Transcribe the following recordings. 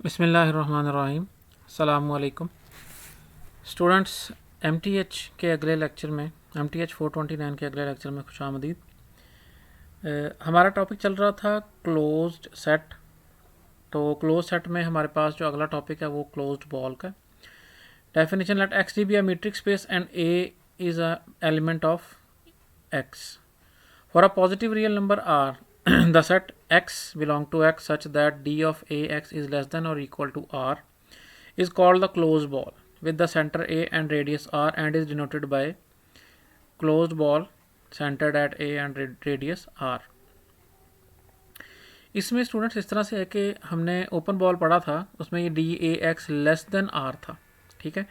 बिस्मिल्लाहिर्रहमानिर्रहीम। अस्सलामुअलैकुम students, MTH के अगले लेक्चर में MTH 429 के अगले लेक्चर में खुशामदीद। हमारा टॉपिक चल रहा था क्लोज्ड सेट। तो क्लोज सेट में हमारे पास जो अगला टॉपिक है वो क्लोज्ड बॉल का। Definition, let X be a metric space and A is a element of X for a positive real number R the set X belong to X such that D of AX is less than or equal to R is called the closed ball with the center A and radius R and is denoted by closed ball centered at A and radius R। इसमें students इस तरह से है कि हमने open ball पढ़ा था, उसमें ये DAX लेस देन R था। ठीक है,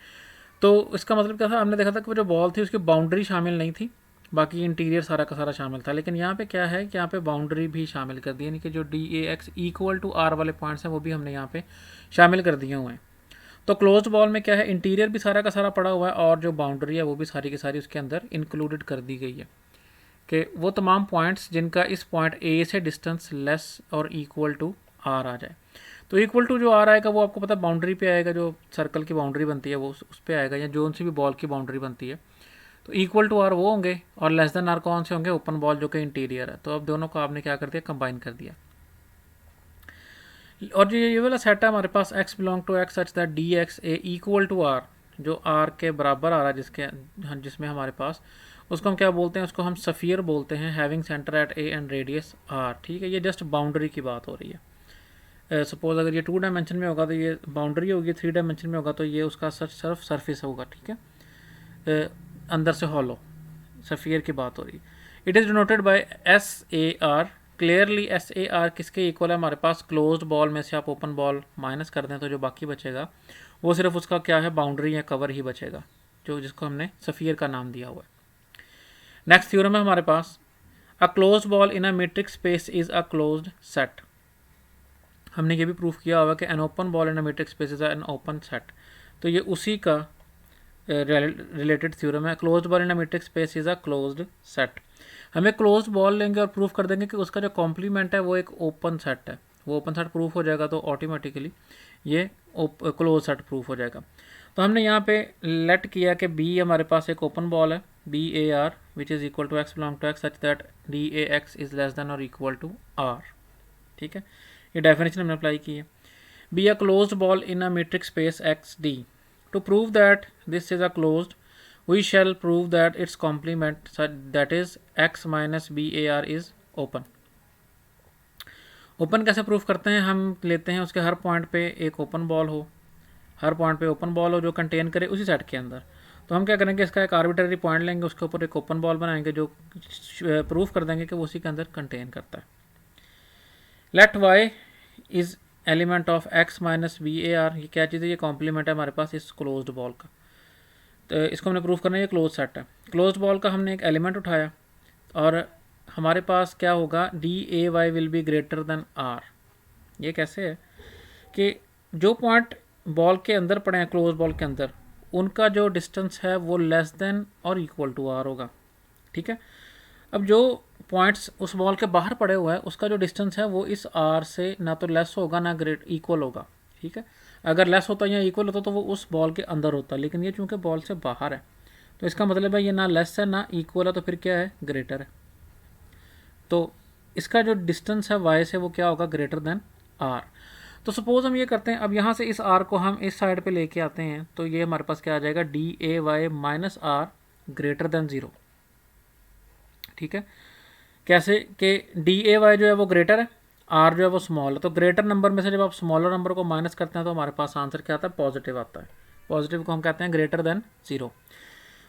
तो इसका मतलब क्या था, हमने देखा था कि वो जो बॉल थी उसकी बाउंड्री शामिल नहीं थी, बाकी इंटीरियर सारा का सारा शामिल था। लेकिन यहाँ पे क्या है कि यहाँ पे बाउंड्री भी शामिल कर दी, यानी कि जो DAX इक्वल टू R वाले पॉइंट्स हैं वो भी हमने यहाँ पे शामिल कर दिए हुए हैं। तो क्लोज्ड बॉल में क्या है, इंटीरियर भी सारा का सारा पड़ा हुआ है और जो बाउंड्री है वो भी सारी की सारी उसके अंदर इंक्लूडेड कर दी गई है कि वो तमाम पॉइंट्स जिनका इस पॉइंट A से डिस्टेंस लेस और इक्वल टू R आ जाए। तो इक्वल टू जो R आएगा वो आपको पता बाउंड्री पे आएगा, जो सर्कल की बाउंड्री बनती है वो उस पर आएगा, या जो सी भी बॉल की बाउंड्री बनती है। तो इक्वल टू R वो होंगे और लेस देन R कौन से होंगे, ओपन बॉल जो कि इंटीरियर है। तो अब दोनों को आपने क्या कर दिया, कंबाइन कर दिया। और जो ये वाला सेट है हमारे पास X belong to X such that DXA equal to R, जो R के बराबर आ रहा है जिसमें हमारे पास, उसको हम क्या बोलते हैं, उसको हम सफ़ियर बोलते हैं, having centre at A and radius R। ठीक है, ये जस्ट बाउंड्री की बात हो रही है। सपोज अगर ये 2 डायमेंशन में होगा तो ये बाउंड्री होगी, 3 डायमेंशन में होगा तो ये उसका सिर्फ सरफेस होगा। ठीक है, अंदर से हॉलो सफ़ियर की बात हो रही है। It is denoted by SAR। Clearly SAR किसके इक्वल है हमारे पास, क्लोज्ड बॉल में से आप ओपन बॉल माइनस कर दें तो जो बाकी बचेगा वो सिर्फ उसका क्या है, बाउंड्री या कवर ही बचेगा, जो जिसको हमने सफ़ियर का नाम दिया हुआ है। नेक्स्ट थ्योरम है हमारे पास, a closed ball in a metric space is a closed set. हमने ये भी प्रूफ किया हुआ कि an open ball in a metric space is an open set. तो ये उसी का रिलेटेड थ्योरम है। Closed ball in a metric space is a closed set. हमें क्लोज्ड बॉल लेंगे और प्रूफ कर देंगे कि उसका जो कॉम्प्लीमेंट है वो एक ओपन सेट है। वो ओपन सेट प्रूफ हो जाएगा तो ऑटोमेटिकली ये क्लोज सेट प्रूफ हो जाएगा। तो हमने यहाँ पे लेट किया कि बी हमारे पास एक ओपन बॉल है, BAR which is equal to X belong to X such that DAX is less than और इक्वल टू R। ठीक है, ये डेफिनेशन हमने अप्लाई की है। Be a closed ball in a metric space XD। To prove that this is a closed, we shall prove that its complement, that is X minus BAR is open। Open कैसे proof करते हैं, हम लेते हैं उसके हर point पे एक open ball हो, हर पॉइंट पे ओपन बॉल हो जो कंटेन करे उसी सेट के अंदर। तो हम क्या करेंगे, इसका एक आर्बिट्ररी पॉइंट लेंगे, उसके ऊपर एक ओपन बॉल बनाएंगे जो प्रूफ कर देंगे कि वो उसी के अंदर कंटेन करता है। Let Y is element of X minus BAR। ये क्या चीज़ है, ये कॉम्प्लीमेंट है हमारे पास इस क्लोज्ड बॉल का। तो इसको हमने प्रूफ करना है, ये क्लोज सेट है। क्लोज्ड बॉल का हमने एक एलिमेंट उठाया और हमारे पास क्या होगा, DAY will be greater than R। ये कैसे है कि जो पॉइंट बॉल के अंदर पड़े हैं, क्लोज बॉल के अंदर, उनका जो डिस्टेंस है वो लेस देन और इक्वल टू R होगा। ठीक है, अब जो पॉइंट्स उस बॉल के बाहर पड़े हुए हैं उसका जो डिस्टेंस है वो इस R से ना तो लेस होगा ना ग्रेट इक्वल होगा। ठीक है, अगर लेस होता या इक्वल होता तो वो उस बॉल के अंदर होता, लेकिन ये चूंकि बॉल से बाहर है तो इसका मतलब है ये ना लेस है ना इक्वल है, तो फिर क्या है, ग्रेटर है। तो इसका जो डिस्टेंस है Y से वो क्या होगा, ग्रेटर देन R। तो सपोज हम ये करते हैं, अब यहाँ से इस R को हम इस साइड पे लेके आते हैं तो ये हमारे पास क्या आ जाएगा, DAY minus R greater than 0। ठीक है, कैसे कि DAY जो है वो ग्रेटर है, R जो है वो स्मॉल है। तो ग्रेटर नंबर में से जब आप स्मॉलर नंबर को माइनस करते हैं तो हमारे पास आंसर क्या आता है, पॉजिटिव आता है। पॉजिटिव को हम कहते हैं ग्रेटर देन 0।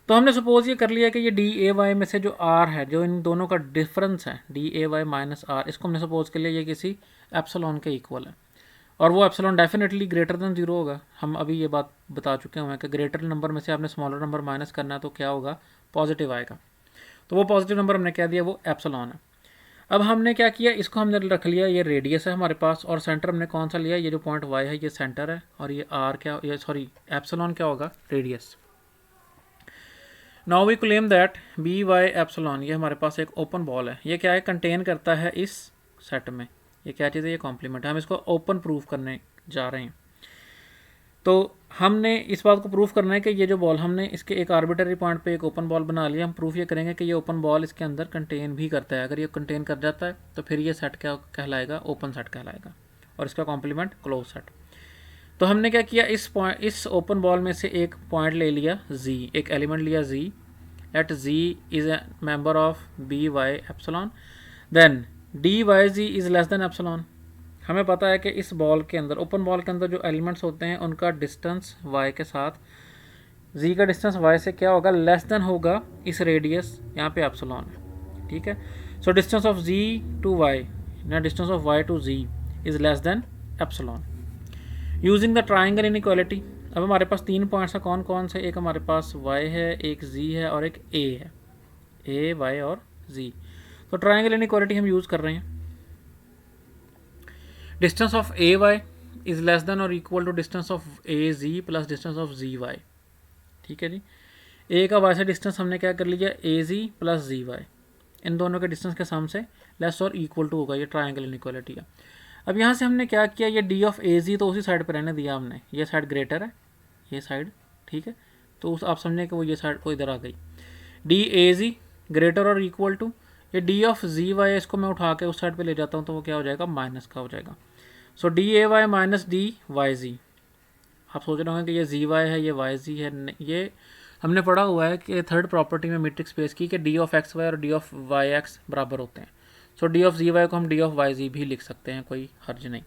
तो हमने सपोज ये कर लिया कि ये DAY में से जो R है, जो इन दोनों का डिफरेंस है DAY माइनस R, इसको हमने सपोज कर लिया ये किसी एप्सिलॉन के इक्वल है और वो एप्सिलॉन डेफिनेटली ग्रेटर देन 0 होगा। हम अभी ये बात बता चुके हैं कि ग्रेटर नंबर में से आपने स्मॉलर नंबर माइनस करना है तो क्या होगा, पॉजिटिव आएगा। तो वो पॉजिटिव नंबर हमने क्या दिया, वो एप्सिलॉन है। अब हमने क्या किया, इसको हमने रख लिया, ये रेडियस है हमारे पास और सेंटर हमने कौन सा लिया, ये जो पॉइंट Y है ये सेंटर है और ये R क्या, ये सॉरी एप्सिलॉन क्या होगा, radius. Now we claim that BY epsilon, ये हमारे पास एक ओपन बॉल है, ये क्या है, कंटेन करता है इस सेट में। ये क्या चीज़ है, ये कॉम्प्लीमेंट है। हम इसको ओपन प्रूफ करने जा रहे हैं। तो हमने इस बात को प्रूफ करना है कि ये जो बॉल हमने इसके एक आर्बिट्ररी पॉइंट पे एक ओपन बॉल बना लिया, हम प्रूफ ये करेंगे कि ये ओपन बॉल इसके अंदर कंटेन भी करता है। अगर ये कंटेन कर जाता है तो फिर ये सेट क्या कहलाएगा, ओपन सेट कहलाएगा, और इसका कॉम्प्लीमेंट क्लोज सेट। तो हमने क्या किया, इस ओपन बॉल में से एक पॉइंट ले लिया z, एक एलिमेंट लिया z, at z is a member of B Y epsilon, then D Y G is less than epsilon. हमें पता है कि इस बॉल के अंदर, ओपन बॉल के अंदर जो एलिमेंट्स होते हैं उनका डिस्टेंस y के साथ, z का डिस्टेंस y से क्या होगा, लेस देन होगा इस रेडियस, यहाँ पे एप्सिलॉन है, ठीक है। So distance of z to y no distance of y to z is less than epsilon using the triangle inequality. अब हमारे पास 3 पॉइंट्स हैं, कौन कौन से, एक हमारे पास y है, एक z है और एक a है, a y और z। तो ट्राइंगल इनइक्वालिटी हम यूज़ कर रहे हैं। Distance of A Y is less than और equal to distance of A Z plus distance of Z Y, ठीक है जी। ए का वाई से डिस्टेंस हमने क्या कर लिया, ए जी प्लस जी वाई, इन दोनों के डिस्टेंस के सम से लेस और इक्वल टू होगा, ये ट्राइंगल इनइक्वालिटी का। अब यहाँ से हमने क्या किया, ये डी ऑफ ए जी तो उसी साइड पर रहने दिया हमने, ये साइड ग्रेटर है, ये साइड, ठीक है। तो उस आप समझे कि वो ये साइड को इधर आ गई, डी ए जी ग्रेटर और इक्वल टू ये डी ऑफ जी वाई, इसको मैं उठा के उस साइड पे ले जाता हूँ तो वो क्या हो जाएगा, माइनस का हो जाएगा। So D A Y minus D Y Z. आप सोच रहे होंगे कि ये जी वाई है, ये वाई जी है, ये हमने पढ़ा हुआ है कि थर्ड प्रॉपर्टी में मीट्रिक स्पेस की कि डी ऑफ एक्स वाई और डी ऑफ वाई एक्स बराबर होते हैं। सो डी ऑफ जी वाई को हम डी ऑफ वाई जी भी लिख सकते हैं, कोई हर्ज नहीं।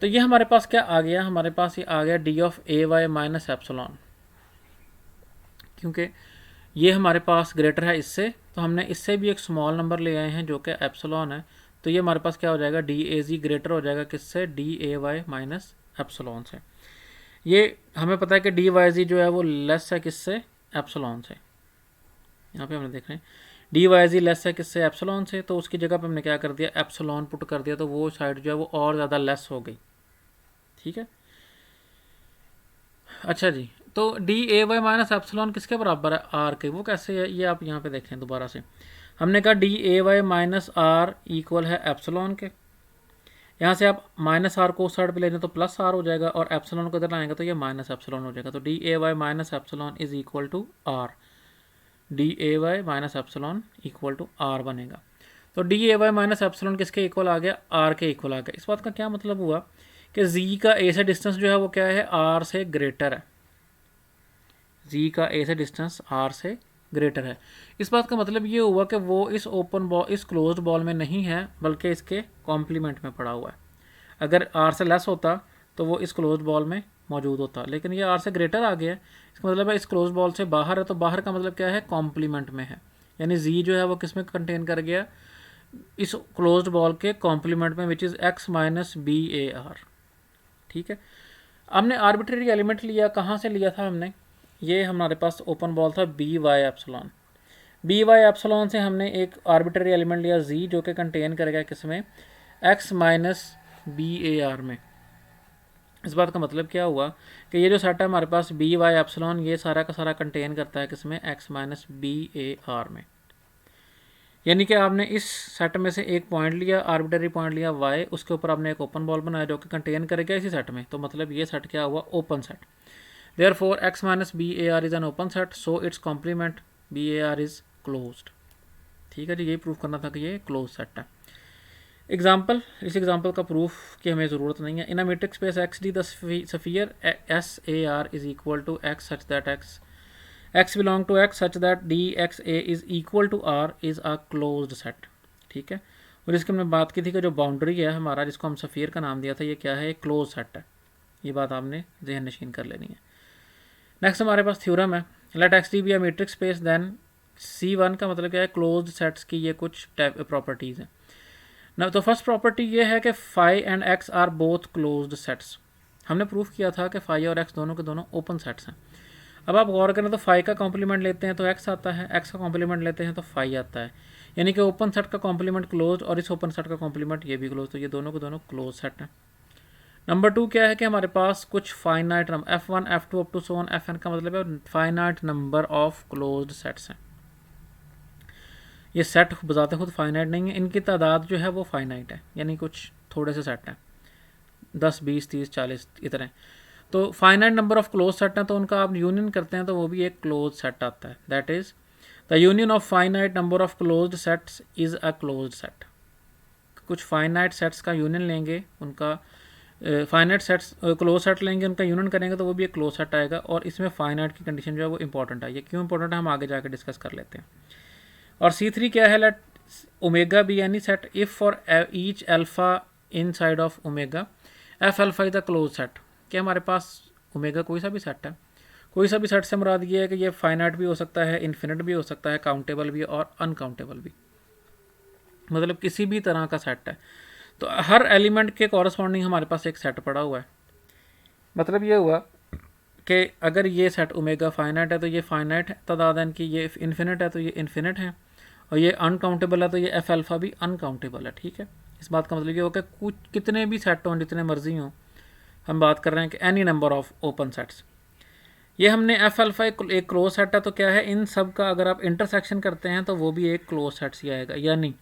तो ये हमारे पास क्या आ गया, हमारे पास ये आ गया D of A Y minus epsilon, क्योंकि ये हमारे पास ग्रेटर है इससे, तो हमने इससे भी एक स्मॉल नंबर ले आए हैं जो कि एप्सिलॉन है। तो ये हमारे पास क्या हो जाएगा, डी ए जी ग्रेटर हो जाएगा किससे, D A Y minus epsilon से। ये हमें पता है कि डी वाई जी जो है वो लेस है किससे, एप्सिलॉन से। यहाँ पे हमने देख रहे हैं डी वाई जी लेस है किससे, एप्सिलॉन से, तो उसकी जगह पे हमने क्या कर दिया, एप्सिलॉन पुट कर दिया, तो वो साइड जो है वो और ज़्यादा लेस हो गई, ठीक है। अच्छा जी, तो D A Y minus epsilon किसके बराबर है, आर के। वो कैसे है, ये आप यहाँ पे देखें दोबारा से। हमने कहा D A Y minus R equal है एप्सिलॉन के, यहाँ से आप माइनस आर को उस साइड पे ले लें तो प्लस आर हो जाएगा, और एप्सिलॉन को इधर लाएंगे तो ये माइनस एप्सिलॉन हो जाएगा। तो D A Y minus epsilon is equal to R, D A Y minus epsilon equal to R बनेगा। तो D A Y minus epsilon किसके इक्वल आ गया, आर के इक्वल आ गया। इस बात का क्या मतलब हुआ कि जी का ए से डिस्टेंस जो है वो क्या है, आर से ग्रेटर है, जी का ए से डिस्टेंस आर से ग्रेटर है। इस बात का मतलब ये हुआ कि वो इस ओपन बॉल, इस क्लोज्ड बॉल में नहीं है, बल्कि इसके कॉम्प्लीमेंट में पड़ा हुआ है। अगर आर से लेस होता तो वो इस क्लोज्ड बॉल में मौजूद होता, लेकिन ये आर से ग्रेटर आ गया है। इसका मतलब है इस क्लोज्ड बॉल से बाहर है, तो बाहर का मतलब क्या है, कॉम्प्लीमेंट में है, यानी जी जो है वो किस में कंटेन कर गया, इस क्लोज्ड बॉल के कॉम्प्लीमेंट में, which is X minus B A R, ठीक है। हमने आर्बिट्रेरी एलिमेंट लिया, कहाँ से लिया था हमने, ये हमारे पास ओपन बॉल था B Y epsilon, B Y epsilon से हमने एक आर्बिट्रेरी एलिमेंट लिया जी, जो कि कंटेन करेगा किसमें, X minus B A R में। इस बात का मतलब क्या हुआ कि ये जो सेट है हमारे पास बी वाई एप्सिलॉन, ये सारा का सारा कंटेन करता है किसमें, X minus B A R में। यानी कि आपने इस सेट में से एक पॉइंट लिया, आर्बिट्ररी पॉइंट लिया y, उसके ऊपर आपने एक ओपन बॉल बनाया जो कि कंटेन करेगा इसी सेट में, तो मतलब ये सेट क्या हुआ, open set. Therefore x minus BAR is an open set, so its complement BAR is closed। ठीक है जी, यही प्रूफ करना था कि ये क्लोज सेट है। एग्जाम्पल, इस एग्जाम्पल का प्रूफ की हमें ज़रूरत नहीं है। In a metric space X D the sphere SAR is equal to X such that X belong to X such that DXA is equal to R is a closed set, ठीक है। और इसकी हमने बात की थी कि जो बाउंड्री है हमारा, जिसको हम सफ़ीयर का नाम दिया था, ये क्या है, एक क्लोज सेट है। ये बात आपने जहन नशीन कर लेनी है। नेक्स्ट हमारे पास थ्योरम है, let X D be a metric space, then C1 का मतलब क्या है, क्लोज्ड सेट्स की ये कुछ प्रॉपर्टीज़ हैं ना। तो फर्स्ट प्रॉपर्टी ये है कि phi and X are both closed sets. हमने प्रूफ किया था कि फाई और एक्स दोनों के दोनों ओपन सेट्स हैं। अब आप गौर करें तो फाई का कॉम्प्लीमेंट लेते हैं तो एक्स आता है, एक्स का कॉम्प्लीमेंट लेते हैं तो फाई आता है, यानी कि ओपन सेट का कॉम्प्लीमेंट क्लोज और इस ओपन सेट का कॉम्प्लीमेंट ये भी क्लोज, तो ये दोनों के दोनों क्लोज सेट हैं। नंबर 2 क्या है कि हमारे पास कुछ finite number F1 F2 up to so on Fn का मतलब है finite number of closed sets हैं। ये सेट बजाते खुद फाइनाइट नहीं है, इनकी तादाद जो है वो फाइनाइट है, यानी कुछ थोड़े से सेट हैं, 10 20 30 40 इतने। तो finite number of close set हैं तो उनका आप यूनियन करते हैं तो वो भी एक क्लोज सेट आता है। That is the union of finite number of closed sets is a closed set. कुछ फाइनाइट सेट्स का यूनियन लेंगे, उनका फाइनाइट सेट्स क्लोज सेट लेंगे, उनका यूनियन करेंगे तो वो भी एक क्लोज सेट आएगा। और इसमें फाइनाइट की कंडीशन जो है वो इंपॉर्टेंट है। ये क्यों इंपॉर्टेंट है हम आगे जाकर डिस्कस कर लेते हैं। और C3 क्या है, let omega be any set if for each alpha inside of omega F alpha is the close set. क्या हमारे पास ओमेगा कोई सा भी सेट है, कोई सा भी सेट से मुराद ये है कि ये फाइनाइट भी हो सकता है, इन्फिनिट भी हो सकता है, काउंटेबल भी और अनकाउंटेबल भी, मतलब किसी भी तरह का सेट है। तो हर एलिमेंट के कॉरस्पॉन्डिंग हमारे पास एक सेट पड़ा हुआ है। मतलब ये हुआ कि अगर ये सेट ओमेगा फाइनाइट है तो ये फाइनाइट तादाद है इनकी, ये इन्फिनिट है तो ये इन्फिनिट है, और ये अनकाउंटेबल है तो ये एफ अल्फ़ा भी अनकाउंटेबल है। ठीक है, इस बात का मतलब ये हो कि कुछ कितने भी सेट हों, जितने मर्जी हों, हम बात कर रहे हैं कि any number of open sets. ये हमने एफ अल्फ़ा एक क्लोज सेट है तो क्या है, इन सब का अगर आप इंटरसेक्शन करते हैं तो वो भी एक क्लोज सेट ही आएगा। यानी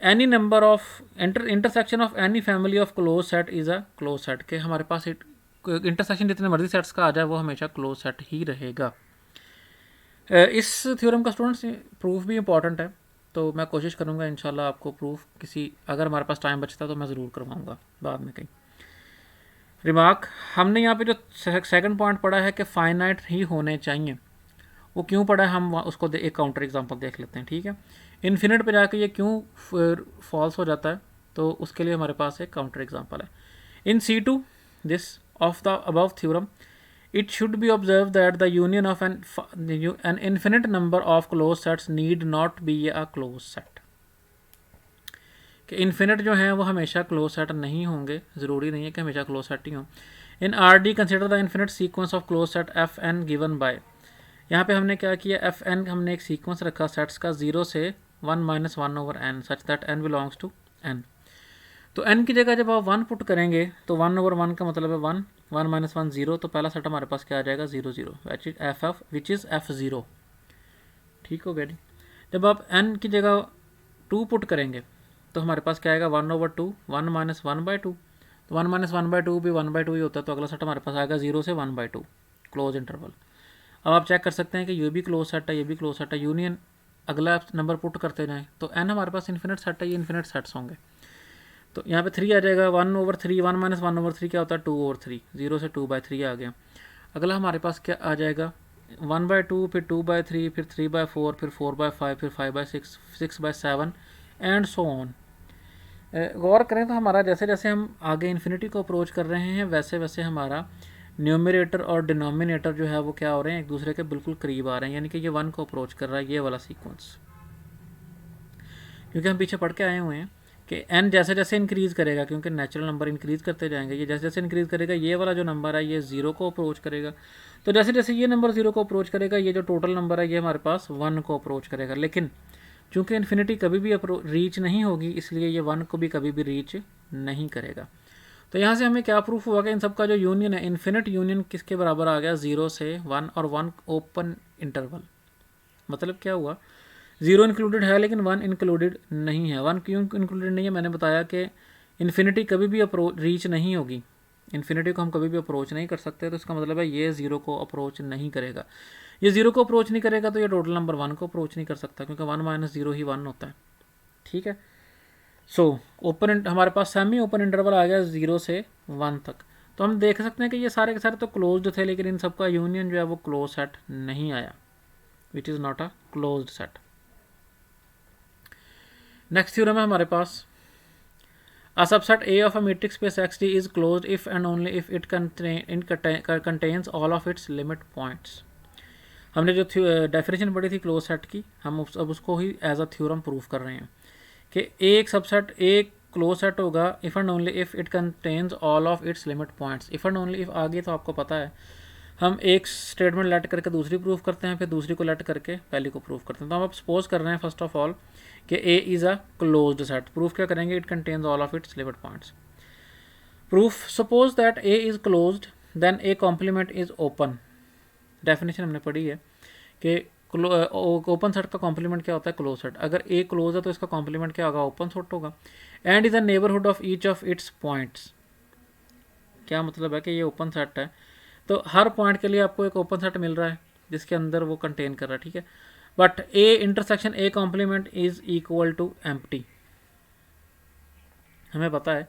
any number of intersection of any family of close set is a closed set. के हमारे पास इंटरसेक्शन जितने मर्जी सेट्स का आ जाए वो हमेशा क्लोज सेट ही रहेगा। इस थ्योरम का स्टूडेंट्स प्रूफ भी इंपॉर्टेंट है, तो मैं कोशिश करूँगा इंशाल्लाह आपको प्रूफ किसी, अगर हमारे पास टाइम बचता तो मैं ज़रूर करवाऊँगा बाद में कहीं। रिमार्क, हमने यहाँ पे जो सेकंड पॉइंट पढ़ा है कि फाइनाइट ही होने चाहिए, वो क्यों पढ़ा है हम उसको एक काउंटर एग्जांपल देख लेते हैं। ठीक है, इन्फिनिट पे जाके ये क्यों फॉल्स हो जाता है, तो उसके लिए हमारे पास एक काउंटर एग्जांपल है। इन C2 this of the above theorem it should be observed that the union of an infinite number of closed sets need not be a closed set। कि इन्फिनिट जो हैं वो हमेशा क्लोज सेट नहीं होंगे, ज़रूरी नहीं है कि हमेशा क्लोज सेट ही हों। In RD consider the infinite sequence of close set F N given by, यहाँ पे हमने क्या किया, एफ एन हमने एक सीक्वेंस रखा सेट्स का 0 से 1-1/n such that n belongs to n। तो n की जगह जब आप 1 पुट करेंगे तो 1/1 का मतलब है 1, 1 - 1 0, तो पहला सेट हमारे पास क्या आ जाएगा 0 0 विच इज़ f0। ठीक हो गया जी। जब आप n की जगह 2 पुट करेंगे तो हमारे पास क्या आएगा 1/2, 1 - 1/2, तो 1 - 1/2 भी 1/2 ही होता है, तो अगला सेट हमारे पास आएगा 0 से 1/2 क्लोज इंटरवल। अब आप चेक कर सकते हैं कि ये भी क्लोज सेट है, ये भी क्लोज सेट है, यूनियन अगला नंबर पुट करते जाएँ तो n हमारे पास इन्फिनिट सेट है, ये इन्फिनिट सेट्स होंगे। तो यहाँ पे 3 आ जाएगा, 1/3, 1 - 1/3 क्या होता है 2/3, 0 से 2/3 आ गया। अगला हमारे पास क्या आ जाएगा 1/2, फिर 2/3, फिर 3/4, फिर 4/5, फिर 5/6, 6/7 एंड सो ऑन। गौर करें तो हमारा जैसे जैसे हम आगे इन्फिनिटी को अप्रोच कर रहे हैं वैसे वैसे हमारा न्यूमरेटर और डिनोमिनेटर जो है वो क्या हो रहे हैं, एक दूसरे के बिल्कुल करीब आ रहे हैं। यानी कि ये 1 को अप्रोच कर रहा है ये वाला सीक्वेंस, क्योंकि हम पीछे पढ़ के आए हुए हैं कि n जैसे जैसे इंक्रीज़ करेगा, क्योंकि नेचुरल नंबर इंक्रीज़ करते जाएंगे, ये जैसे जैसे इंक्रीज़ करेगा ये वाला जो नंबर है ये 0 को अप्रोच करेगा। तो जैसे जैसे ये नंबर 0 को अप्रोच करेगा ये जो टोटल नंबर है ये हमारे पास 1 को अप्रोच करेगा। लेकिन चूँकि इन्फिनिटी कभी भी रीच नहीं होगी इसलिए ये 1 को भी कभी भी रीच नहीं करेगा। तो यहाँ से हमें क्या प्रूफ हुआ कि इन सब का जो यूनियन है, इन्फिनिट यूनियन किसके बराबर आ गया 0 से 1 और 1 ओपन इंटरवल। मतलब क्या हुआ, 0 इंक्लूडेड है लेकिन 1 इंक्लूडेड नहीं है। 1 क्यों इंक्लूडेड नहीं है, मैंने बताया कि इन्फिनिटी कभी भी रीच नहीं होगी, इन्फिनिटी को हम कभी भी अप्रोच नहीं कर सकते, तो इसका मतलब है ये 0 को अप्रोच नहीं करेगा। ये 0 को अप्रोच नहीं करेगा तो ये टोटल नंबर 1 को अप्रोच नहीं कर सकता, क्योंकि 1 - 0 ही 1 होता है। ठीक है, सो ओपन हमारे पास सेमी ओपन इंटरवल आ गया 0 से 1 तक। तो हम देख सकते हैं कि ये सारे के सारे तो क्लोज्ड थे, लेकिन इन सबका यूनियन जो है वो क्लोज सेट नहीं आया, which is not a closed set. Next theorem है हमारे पास, a subset A of a matrix space XD is closed if and only if it contains all of its limit points. हमने जो definition पढ़ी थी close set की, हम अब उसको ही एज अ थ्योरम प्रूफ कर रहे हैं कि एक सबसेट एक क्लोज सेट होगा if and only if it contains all of its limit points. If and only if आगे तो आपको पता है हम एक स्टेटमेंट लेट करके दूसरी प्रूफ करते हैं, फिर दूसरी को लेट करके पहली को प्रूफ करते हैं। तो हम अब सपोज कर रहे हैं फर्स्ट ऑफ ऑल कि A is a closed set. Proof क्या करेंगे, it contains all of its limit points. Proof, suppose that A is closed then A complement is open. Definition हमने पढ़ी है कि ओपन सेट का कॉम्प्लीमेंट क्या होता है, क्लोज सेट। अगर A क्लोज है तो इसका कॉम्प्लीमेंट क्या होगा, ओपन सेट होगा। And is the neighbourhood of each of its points. क्या मतलब है कि ये ओपन सेट है, तो हर पॉइंट के लिए आपको एक ओपन सेट मिल रहा है जिसके अंदर वो कंटेन कर रहा है, ठीक है। But A intersection A complement is equal to empty. हमें पता है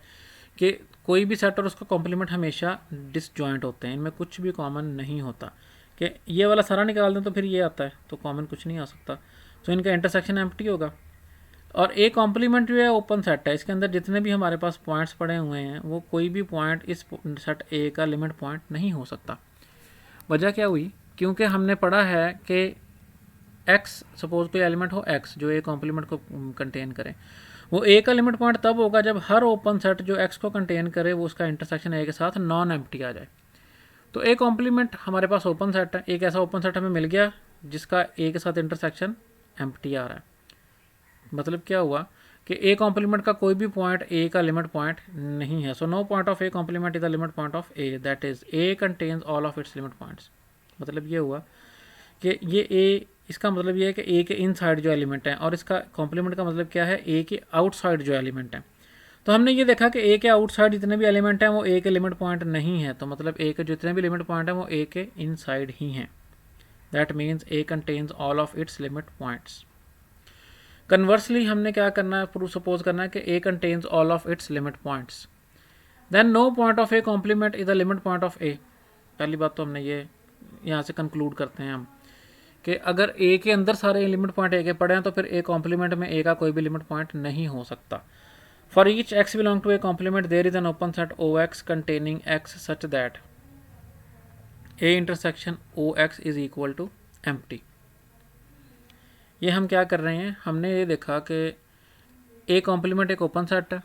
कि कोई भी सेट और उसका कॉम्प्लीमेंट हमेशा डिसजॉइंट होते हैं, इनमें कुछ भी कॉमन नहीं होता। कि ये वाला सारा निकाल दें तो फिर ये आता है, तो कॉमन कुछ नहीं आ सकता, तो इनका इंटरसेक्शन एम्प्टी होगा। और ए कॉम्प्लीमेंट जो है ओपन सेट है, इसके अंदर जितने भी हमारे पास पॉइंट्स पड़े हुए हैं वो कोई भी पॉइंट इस सेट ए का लिमिट पॉइंट नहीं हो सकता। वजह क्या हुई, क्योंकि हमने पढ़ा है कि एक्स, सपोज कोई एलिमेंट हो एक्स जो ए कॉम्प्लीमेंट को कंटेन करे, वो ए का लिमिट पॉइंट तब होगा जब हर ओपन सेट जो एक्स को कंटेन करे वो उसका इंटरसेक्शन ए के साथ नॉन एम्प्टी आ जाए। तो ए कॉम्प्लीमेंट हमारे पास ओपन सेट है, एक ऐसा ओपन सेट हमें मिल गया जिसका ए के साथ इंटरसेक्शन एम्प्टी आ रहा है। मतलब क्या हुआ कि ए कॉम्प्लीमेंट का कोई भी पॉइंट ए का लिमिट पॉइंट नहीं है। So no point of A complement is the limit point of A, that is A contains all of its limit points. मतलब ये हुआ कि ये ए, इसका मतलब ये है कि ए के इनसाइड जो एलिमेंट हैं, और इसका कॉम्प्लीमेंट का मतलब क्या है, ए के आउटसाइड जो एलिमेंट हैं। तो हमने ये देखा कि ए के आउटसाइड जितने भी एलिमेंट हैं वो ए के लिमिट पॉइंट नहीं है, तो मतलब ए के जितने भी लिमिट पॉइंट हैं वो ए के इनसाइड ही हैं। That means A contains all of its limit points. Conversely हमने क्या करना है, प्रूफ सपोज करना है कि A contains all of its limit points, then no point of A complement is the limit point of A. पहली बात तो हमने ये यहाँ से कंक्लूड करते हैं हम कि अगर ए के अंदर सारे लिमिट पॉइंट ए के पड़े हैं तो फिर ए कॉम्प्लीमेंट में ए का कोई भी लिमिट पॉइंट नहीं हो सकता। For each X belong to A complement there is an open set O X containing X such that A intersection O X is equal to empty. ये हम क्या कर रहे हैं, हमने ये देखा कि ए कॉम्प्लीमेंट एक ओपन सेट है,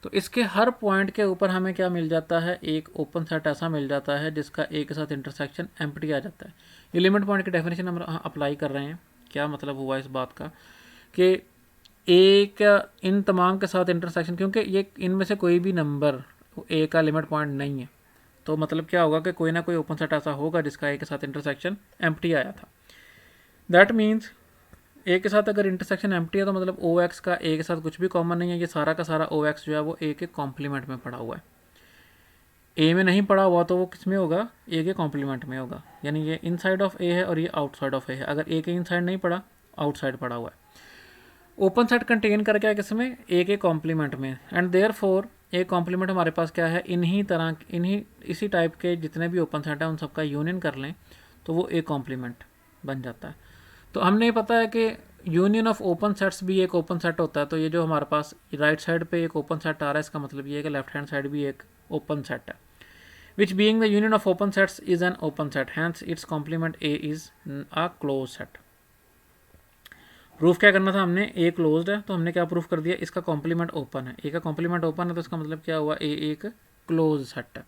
तो इसके हर पॉइंट के ऊपर हमें क्या मिल जाता है, एक ओपन सेट ऐसा मिल जाता है जिसका ए के साथ इंटरसेक्शन एम्प्टी आ जाता है। ये लिमिट पॉइंट की डेफिनेशन हम अप्लाई कर रहे हैं। क्या मतलब हुआ इस बात का कि ए का इन तमाम के साथ इंटरसेक्शन, क्योंकि ये इनमें से कोई भी नंबर ए का लिमिट पॉइंट नहीं है, तो मतलब क्या होगा कि कोई ना कोई ओपन सेट ऐसा होगा जिसका ए के साथ इंटरसेक्शन एम्प्टी आया था। दैट मीन्स ए के साथ अगर इंटरसेक्शन एम्प्टी है तो मतलब ओ एक्स का ए के साथ कुछ भी कॉमन नहीं है, ये सारा का सारा ओ एक्स जो है वो ए के कॉम्प्लीमेंट में पड़ा हुआ है। ए में नहीं पड़ा हुआ तो वो किस में होगा, ए के कॉम्प्लीमेंट में होगा। यानी ये इनसाइड ऑफ ए है और ये आउटसाइड ऑफ ए है। अगर ए के इनसाइड नहीं पड़ा, आउटसाइड पड़ा हुआ है। ओपन सेट कंटेन करके है किसमें, ए के कॉम्प्लीमेंट में, and therefore A complement हमारे पास क्या है, इन्हीं इसी टाइप के जितने भी ओपन सेट हैं उन सबका यूनियन कर लें तो वो ए कॉम्प्लीमेंट बन जाता है। तो हमने पता है कि यूनियन ऑफ ओपन सेट्स भी एक ओपन सेट होता है। तो ये जो हमारे पास राइट साइड पे एक ओपन सेट आ रहा है, इसका मतलब ये है कि लेफ्ट हैंड साइड भी एक ओपन सेट है। Which being the union of open sets is an open set, hence its complement A is a closed set. Proof क्या करना था हमने, ए क्लोज्ड है, तो हमने क्या प्रूफ कर दिया, इसका कॉम्प्लीमेंट ओपन है। ए का कॉम्प्लीमेंट ओपन है तो इसका मतलब क्या हुआ, ए एक क्लोज सेट है।